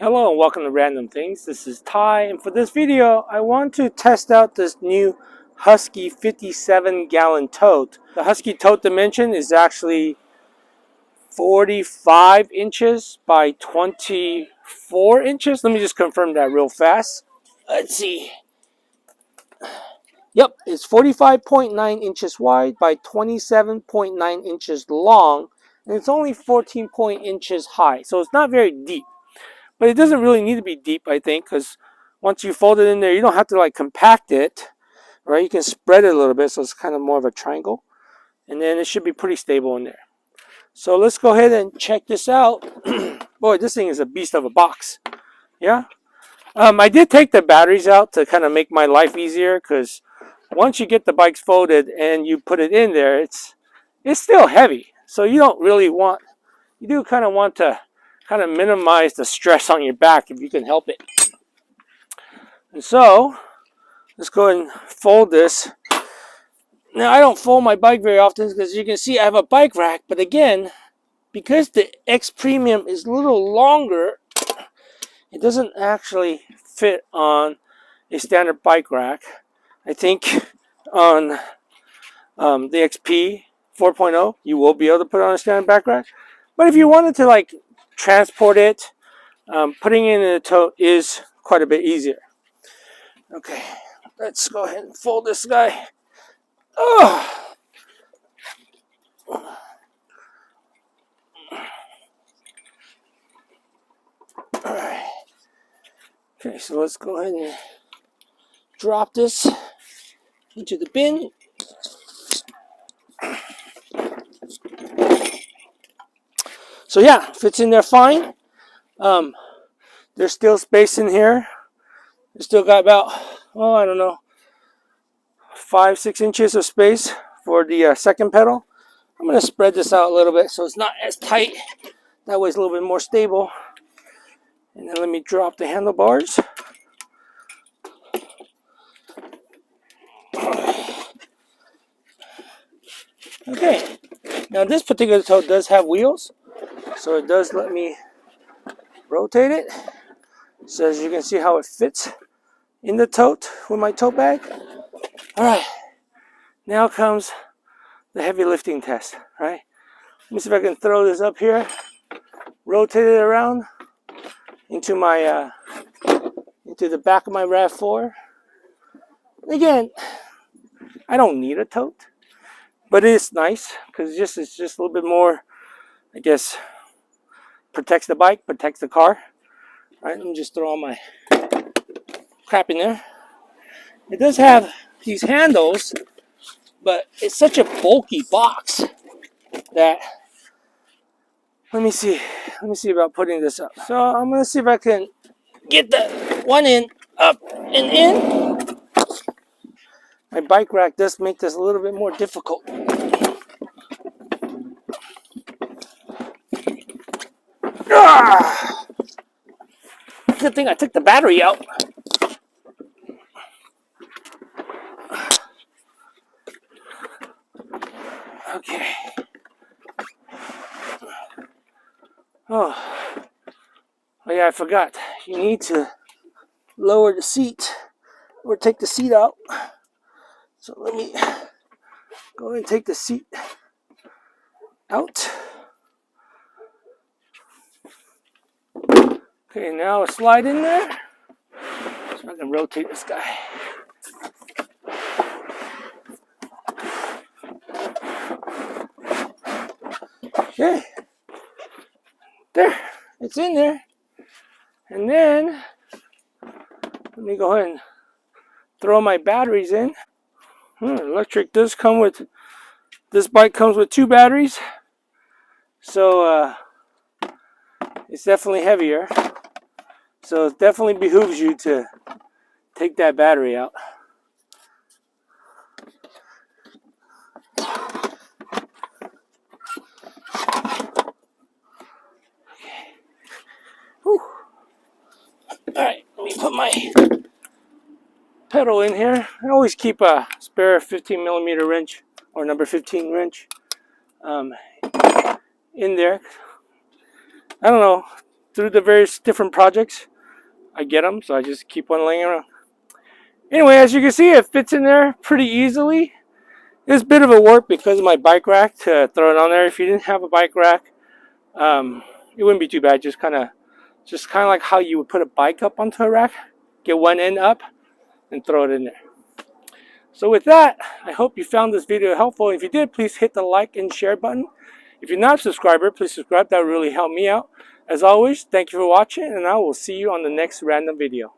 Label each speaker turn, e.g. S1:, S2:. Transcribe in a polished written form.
S1: Hello and welcome to Random Things. This is Ty, and for this video I want to test out this new Husky 57-gallon tote. The Husky tote dimension is actually 45 inches by 24 inches. Let me just confirm that real fast. Let's see. Yep, it's 45.9 inches wide by 27.9 inches long, and it's only 14 inches high, so it's not very deep. But it doesn't really need to be deep, I think, because once you fold it in there, you don't have to like compact it, right? You can spread it a little bit, so it's kind of more of a triangle. And then it should be pretty stable in there. So let's go ahead and check this out. Boy, this thing is a beast of a box. Yeah. I did take the batteries out to kind of make my life easier, because once you get the bikes folded and you put it in there, it's still heavy. So you don't really want, you do kind of want to kind of minimize the stress on your back if you can help it. And so let's go ahead and fold this. Now I don't fold my bike very often because you can see I have a bike rack, but again, because the X Premium is a little longer, it doesn't actually fit on a standard bike rack. I think on the XP 4.0 you will be able to put it on a standard bike rack, but if you wanted to like transport it, putting it in a tote is quite a bit easier. Okay, let's go ahead and fold this guy. Oh. All right. Okay, so let's go ahead and drop this into the bin. So yeah, fits in there fine. There's still space in here. It's still got about, oh, I don't know, 5-6 inches of space for the second pedal. I'm going to spread this out a little bit so it's not as tight. That way it's a little bit more stable. And then let me drop the handlebars. Okay, now this particular tote does have wheels, so it does let me rotate it. So as you can see how it fits in the tote with my tote bag. All right, now comes the heavy lifting test, right? Let me see if I can throw this up here, rotate it around into my into the back of my RAV4. Again, I don't need a tote, but it is nice because it's just a little bit more, I guess, protects the bike, protects the car. All right, let me just throw all my crap in there. It does have these handles, but it's such a bulky box that, let me see about putting this up. So I'm gonna see if I can get the one end up and in. My bike rack does make this a little bit more difficult. Ah! Good thing I took the battery out. Okay. Oh yeah, I forgot. You need to lower the seat or take the seat out. So let me go ahead and take the seat out. Okay, now slide in there. So I can rotate this guy. Okay. There. It's in there. And then let me go ahead and throw my batteries in. Lectric does come with, this bike comes with 2 batteries. So it's definitely heavier. So it definitely behooves you to take that battery out. Whew. All right, let me put my pedal in here. I always keep a spare 15mm wrench or number 15 wrench in there. I don't know, through the various different projects, I get them, so I just keep one laying around. Anyway, as you can see, it fits in there pretty easily. It's a bit of a work because of my bike rack to throw it on there. If you didn't have a bike rack, it wouldn't be too bad. Just kind of like how you would put a bike up onto a rack. Get one end up and throw it in there. So with that, I hope you found this video helpful. If you did, please hit the like and share button. If you're not a subscriber, please subscribe. That would really help me out. As always, thank you for watching, and I will see you on the next random video.